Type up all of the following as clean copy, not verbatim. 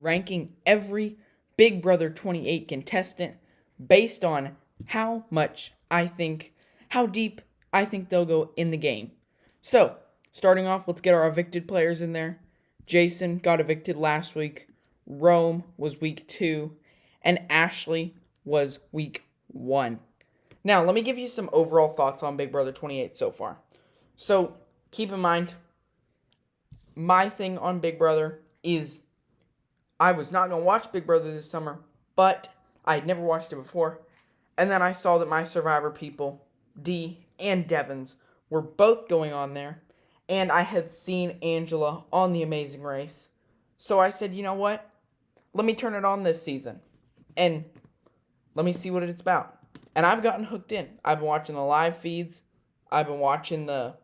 ranking every Big Brother 28 contestant based on how deep I think they'll go in the game. So, starting off, let's get our evicted players in there. Jason got evicted last week. Rome was week 2. And Ashley was week 1. Now, let me give you some overall thoughts on Big Brother 28 so far. So, keep in mind, my thing on Big Brother is I was not going to watch Big Brother this summer, but I had never watched it before. And then I saw that my Survivor people, D and Devins, were both going on there. And I had seen Angela on The Amazing Race. So I said, you know what? Let me turn it on this season. And let me see what it's about. And I've gotten hooked in. I've been watching the live feeds. I've been watching the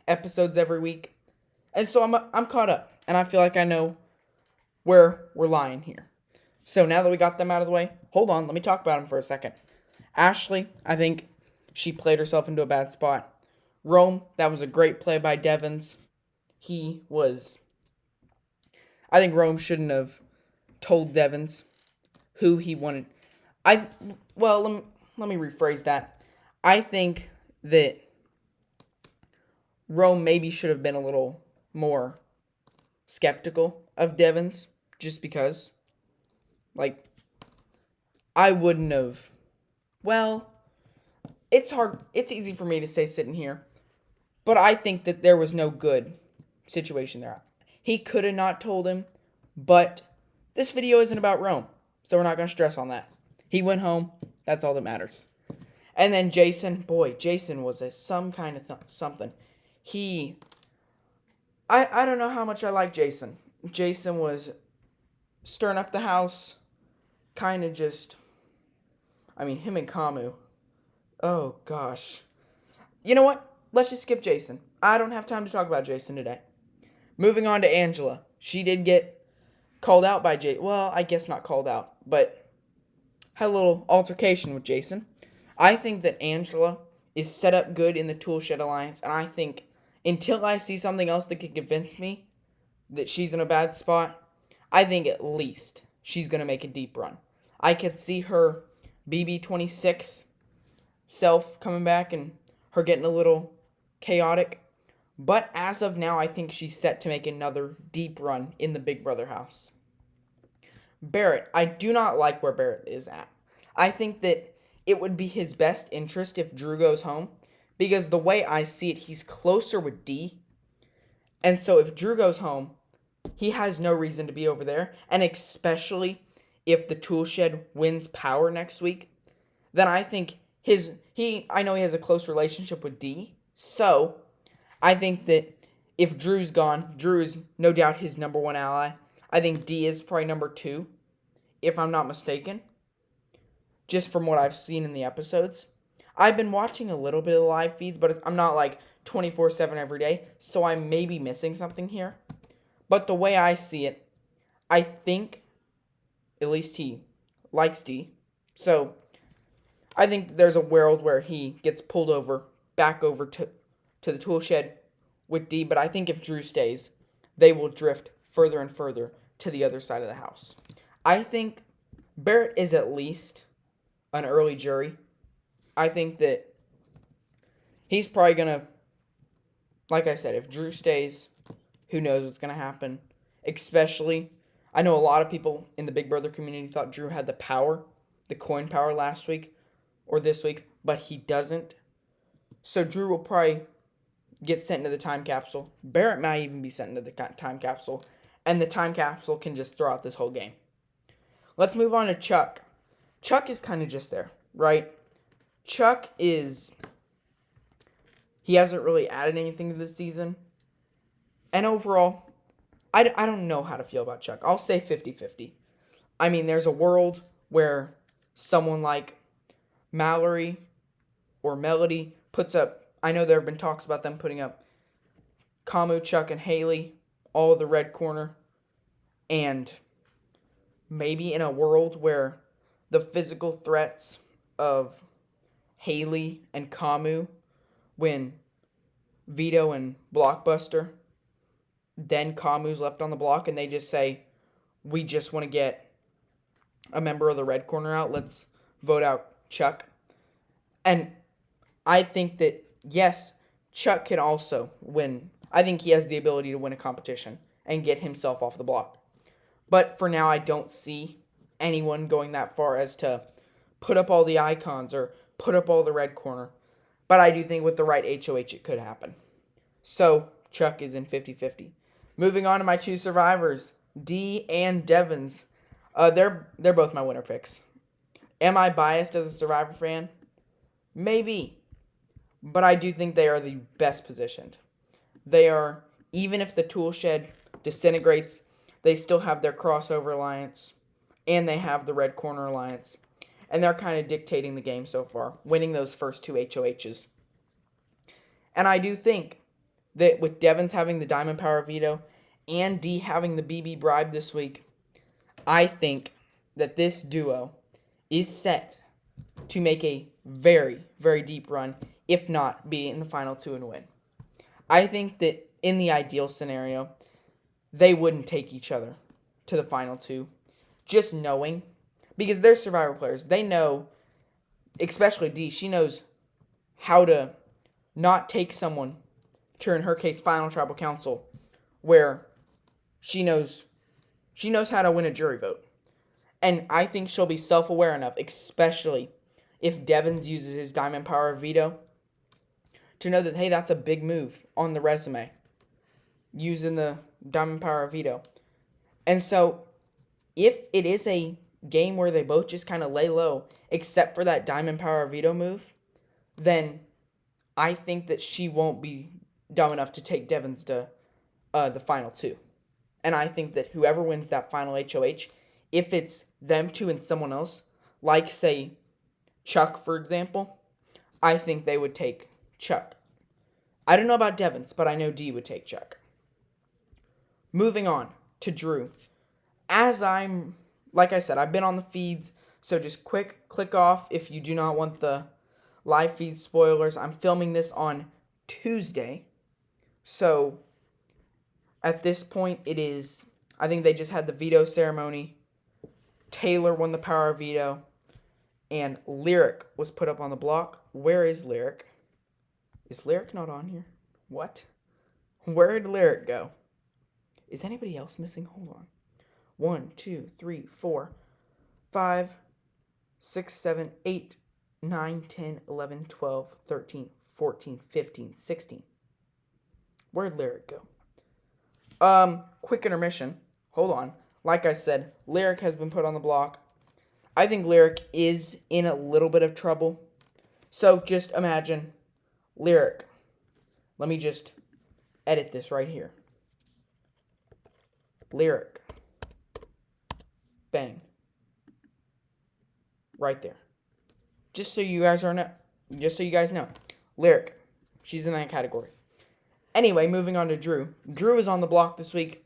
episodes every week. And so I'm caught up. And I feel like I know where we're lying here. So now that we got them out of the way, hold on, let me talk about them for a second. Ashley, I think she played herself into a bad spot. Rome, that was a great play by Devins. I think Rome shouldn't have told Devins who he wanted. Let me rephrase that. I think that Rome maybe should have been a little more skeptical of Devins, just because, I wouldn't have. Well, it's hard. It's easy for me to say sitting here, but I think that there was no good situation there. He could have not told him, but this video isn't about Rome, so we're not going to stress on that. He went home. That's all that matters. And then Jason was some kind of something. I don't know how much I like Jason. Jason was stirring up the house, kind of just, him and Camu. Oh, gosh. You know what? Let's just skip Jason. I don't have time to talk about Jason today. Moving on to Angela. She did get called out by Jason. Well, I guess not called out, but had a little altercation with Jason. I think that Angela is set up good in the Toolshed Alliance, and I think until I see something else that can convince me that she's in a bad spot, I think at least she's going to make a deep run. I could see her BB28 self coming back and her getting a little chaotic. But as of now, I think she's set to make another deep run in the Big Brother house. Barrett, I do not like where Barrett is at. I think that it would be his best interest if Drew goes home, because the way I see it, he's closer with D. And so if Drew goes home, he has no reason to be over there. And especially if the Toolshed wins power next week, then I think I know he has a close relationship with D. So I think that if Drew's gone, Drew is no doubt his number one ally. I think D is probably number 2, if I'm not mistaken, just from what I've seen in the episodes. I've been watching a little bit of the live feeds, but I'm not 24/7 every day, so I may be missing something here. But the way I see it, I think at least he likes D. So I think there's a world where he gets pulled back over to the Toolshed with D. But I think if Drew stays, they will drift further and further to the other side of the house. I think Barrett is at least an early jury. I think that he's probably going to, like I said, if Drew stays, who knows what's going to happen. Especially, I know a lot of people in the Big Brother community thought Drew had the coin power last week or this week, but he doesn't. So Drew will probably get sent into the time capsule. Barrett might even be sent into the time capsule, and the time capsule can just throw out this whole game. Let's move on to Chuck. Chuck is kind of just there, right? Chuck he hasn't really added anything to this season. And overall, I don't know how to feel about Chuck. I'll say 50-50. There's a world where someone like Mallory or Melody puts up, I know there have been talks about them putting up Camu, Chuck, and Haley, all of the red corner. And maybe in a world where the physical threats of Haley and Camu win Veto and Blockbuster, then Camu's left on the block and they just say, we just want to get a member of the red corner out. Let's vote out Chuck. And I think that, yes, Chuck can also win. I think he has the ability to win a competition and get himself off the block. But for now, I don't see anyone going that far as to put up all the icons or put up all the red corner. But I do think with the right HOH, it could happen. So, Chuck is in 50-50. Moving on to my two survivors, D and Devins. They're both my winner picks. Am I biased as a Survivor fan? Maybe. But I do think they are the best positioned. They are, even if the tool shed disintegrates, they still have their crossover alliance, and they have the red corner alliance. And they're kind of dictating the game so far, winning those first two HOHs. And I do think that with Devins having the Diamond Power Veto and D having the BB Bribe this week, I think that this duo is set to make a very, very deep run, if not be in the final two and win. I think that in the ideal scenario, they wouldn't take each other to the final two, just knowing, because they're Survivor players. They know, especially D, she knows how to not take someone to, in her case, Final Tribal Council, where she knows how to win a jury vote. And I think she'll be self-aware enough, especially if Devins uses his Diamond Power Veto, to know that, hey, that's a big move on the resume, using the Diamond Power Veto. And so, if it is a game where they both just kind of lay low, except for that Diamond Power Veto move, then I think that she won't be dumb enough to take Devins to the final two. And I think that whoever wins that final HOH, if it's them two and someone else, like, say, Chuck, for example, I think they would take Chuck. I don't know about Devins, but I know D would take Chuck. Moving on to Drew. Like I said, I've been on the feeds, so just click off if you do not want the live feed spoilers. I'm filming this on Tuesday, so at this point I think they just had the veto ceremony. Taylor won the power veto, and Lyric was put up on the block. Where is Lyric? Is Lyric not on here? What? Where did Lyric go? Is anybody else missing? Hold on. 1, 2, 3, 4, 5, 6, 7, 8, 9, 10, 11, 12, 13, 14, 15, 16. Where'd Lyric go? Quick intermission. Hold on. Like I said, Lyric has been put on the block. I think Lyric is in a little bit of trouble. So just imagine Lyric. Let me just edit this right here. Lyric. Bang. Right there. Just so you guys know. Lyric. She's in that category. Anyway, moving on to Drew. Drew is on the block this week.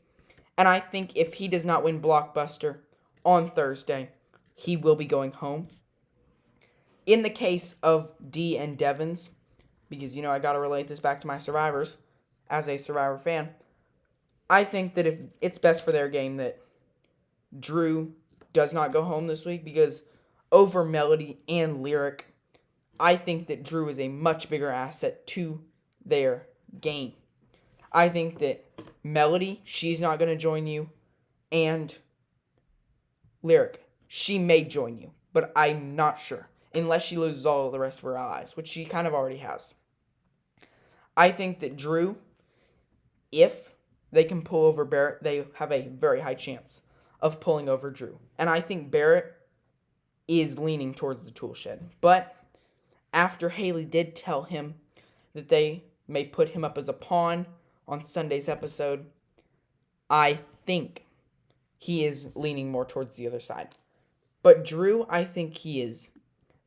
And I think if he does not win Blockbuster on Thursday, he will be going home. In the case of D and Devins, because, I got to relate this back to my Survivors as a Survivor fan, I think that if it's best for their game that Drew does not go home this week, because over Melody and Lyric, I think that Drew is a much bigger asset to their game. I think that Melody, she's not going to join you, and Lyric, she may join you, but I'm not sure, unless she loses all of the rest of her allies, which she kind of already has. I think that Drew, if they can pull over Barrett, they have a very high chance of pulling over Drew. And I think Barrett is leaning towards the tool shed. But after Haley did tell him that they may put him up as a pawn on Sunday's episode, I think he is leaning more towards the other side. But Drew, I think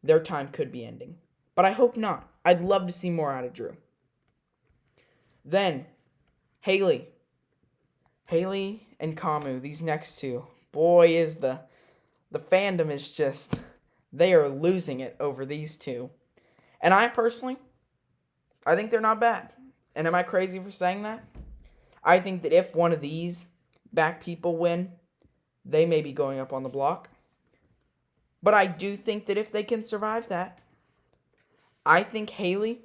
their time could be ending. But I hope not. I'd love to see more out of Drew. Then, Haley. Haley and Kamu, these next two. Boy, is the fandom is just, they are losing it over these two. And I personally, I think they're not bad. And am I crazy for saying that? I think that if one of these back people win, they may be going up on the block. But I do think that if they can survive that, I think Haley,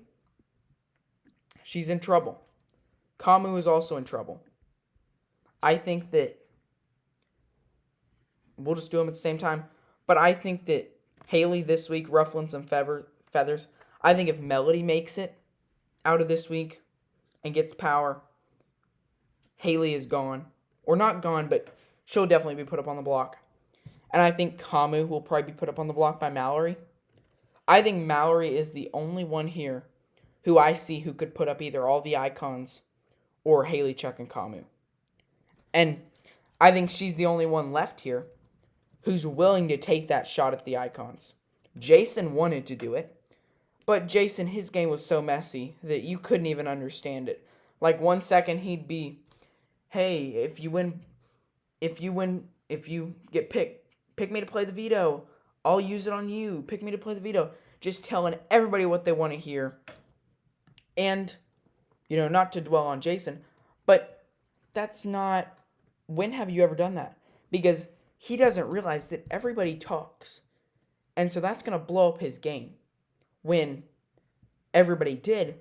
she's in trouble. Kamu is also in trouble. I think that we'll just do them at the same time. But I think that Haley this week ruffling some feathers. I think if Melody makes it out of this week and gets power, Haley is gone. Or not gone, but she'll definitely be put up on the block. And I think Kamu will probably be put up on the block by Mallory. I think Mallory is the only one here who I see who could put up either all the icons or Haley, Chuck, and Kamu. And I think she's the only one left here who's willing to take that shot at the icons. Jason wanted to do it, but Jason, his game was so messy that you couldn't even understand it. Like 1 second he'd be, hey, if you get picked, pick me to play the veto. I'll use it on you. Pick me to play the veto. Just telling everybody what they want to hear. And, not to dwell on Jason, but that's not, when have you ever done that? Because he doesn't realize that everybody talks. And so that's going to blow up his game. When everybody did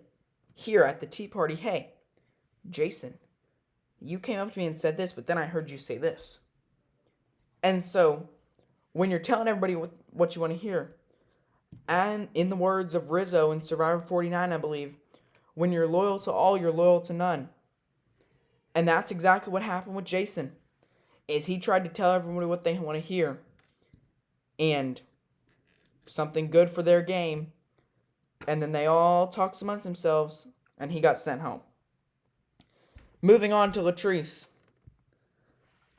here at the tea party, hey, Jason, you came up to me and said this, but then I heard you say this. And so when you're telling everybody what you want to hear, and in the words of Rizzo in Survivor 49, I believe, when you're loyal to all, you're loyal to none. And that's exactly what happened with Jason. Is he tried to tell everybody what they want to hear. And something good for their game. And then they all talked amongst themselves. And he got sent home. Moving on to Latrice.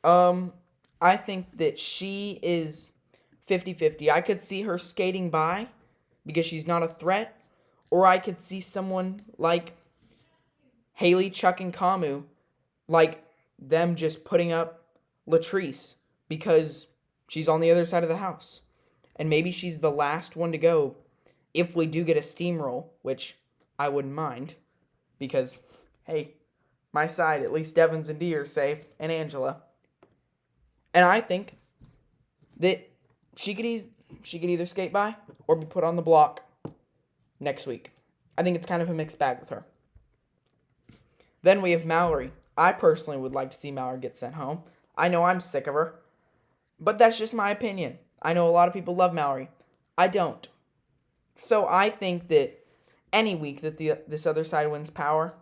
I think that she is 50-50. I could see her skating by because she's not a threat. Or I could see someone like Haley, Chuck, and Kamu, like them just putting up Latrice because she's on the other side of the house. And maybe she's the last one to go if we do get a steamroll, which I wouldn't mind. Because, hey, my side, at least Devins and Dee are safe, and Angela. And I think that she could either skate by or be put on the block next week. I think it's kind of a mixed bag with her. Then we have Mallory. I personally would like to see Mallory get sent home. I know I'm sick of her, but that's just my opinion. I know a lot of people love Mallory. I don't. So I think that any week that this other side wins power,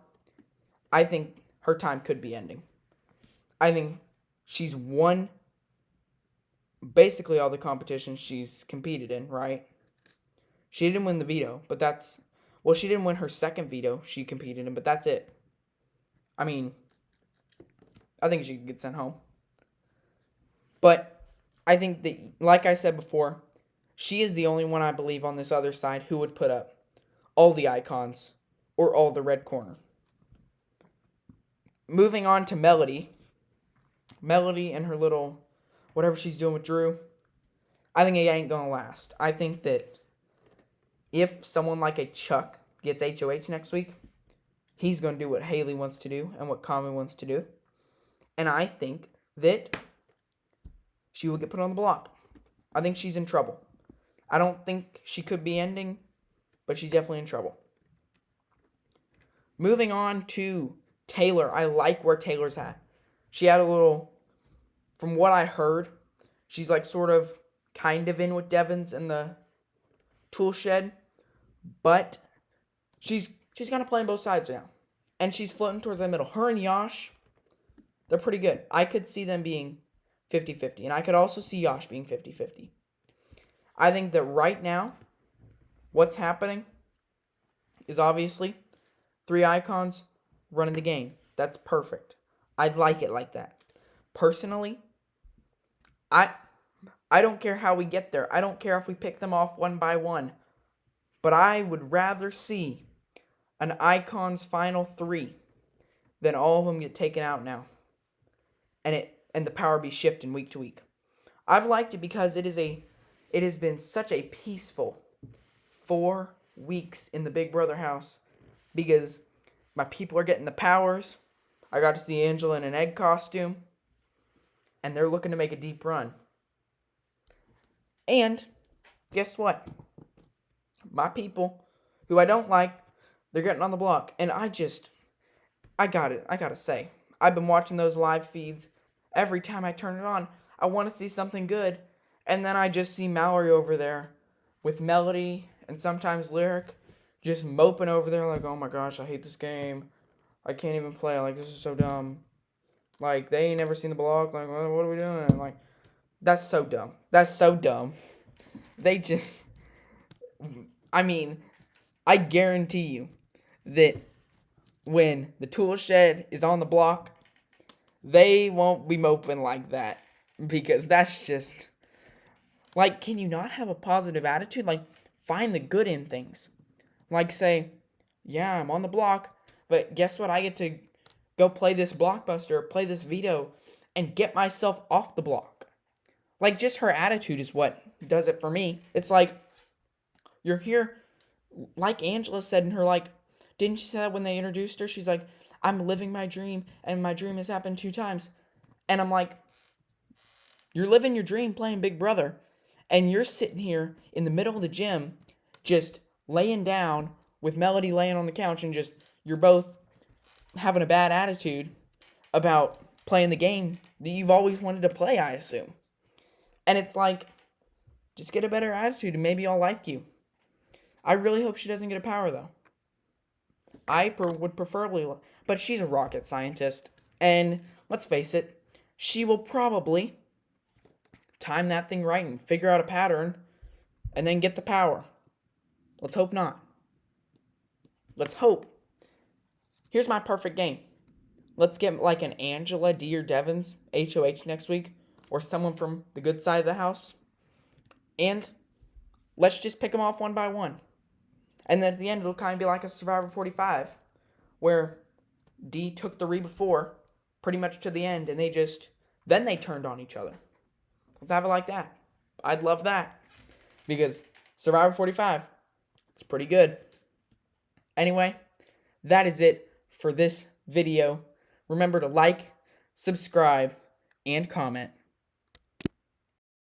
I think her time could be ending. I think she's won basically all the competitions she's competed in, right? She didn't win the veto, but she didn't win her second veto she competed in, but that's it. I mean, I think she could get sent home. But I think that, like I said before, she is the only one I believe on this other side who would put up all the icons or all the red corner. Moving on to Melody. Melody and her little, whatever she's doing with Drew, I think it ain't gonna last. I think that if someone like a Chuck gets HOH next week, he's going to do what Haley wants to do and what Kamu wants to do. And I think that she will get put on the block. I think she's in trouble. I don't think she could be ending, but she's definitely in trouble. Moving on to Taylor. I like where Taylor's at. She had a little, from what I heard, she's like sort of kind of in with Devins in the tool shed, but she's kind of playing both sides now, and she's floating towards the middle. Her and Yash, they're pretty good. I could see them being 50-50, and I could also see Yash being 50-50. I think that right now, what's happening is obviously 3 icons running the game. That's perfect. I'd like it like that. Personally, I don't care how we get there. I don't care if we pick them off one by one. But I would rather see an Icon's final 3 than all of them get taken out now. And the power be shifting week to week. I've liked it because it has been such a peaceful 4 weeks in the Big Brother house. Because my people are getting the powers. I got to see Angela in an egg costume. and they're looking to make a deep run. And guess what? My people, who I don't like, they're getting on the block. And I gotta say, I've been watching those live feeds. Every time I turn it on, I want to see something good. And then I just see Mallory over there with Melody and sometimes Lyric just moping over there like, oh my gosh, I hate this game. I can't even play. Like, this is so dumb. Like, they ain't never seen the block. Like, what are we doing? Like, that's so dumb. That's so dumb. They just... I mean, I guarantee you that when the tool shed is on the block, they won't be moping like that. Because that's just... Like, can you not have a positive attitude? Like, find the good in things. Like, say, yeah, I'm on the block, but guess what? I get to go play this blockbuster, play this veto, and get myself off the block. Like, just her attitude is what does it for me. It's like, you're here, like Angela said in her, like, didn't she say that when they introduced her? She's like, I'm living my dream, and my dream has happened 2 times. And I'm like, you're living your dream playing Big Brother, and you're sitting here in the middle of the gym, just laying down with Melody laying on the couch, and just, you're both having a bad attitude about playing the game that you've always wanted to play, I assume. And it's like, just get a better attitude and maybe I'll like you. I really hope she doesn't get a power, though. I would preferably, but she's a rocket scientist. And let's face it, she will probably time that thing right and figure out a pattern and then get the power. Let's hope not. Let's hope. Here's my perfect game. Let's get like an Angela D or Devins HOH next week, or someone from the good side of the house. And let's just pick them off one by one. And then at the end, it'll kind of be like a Survivor 45, where D took the re before, pretty much to the end, and then they turned on each other. Let's have it like that. I'd love that. Because Survivor 45, it's pretty good. Anyway, that is it for this video. Remember to like, subscribe, and comment.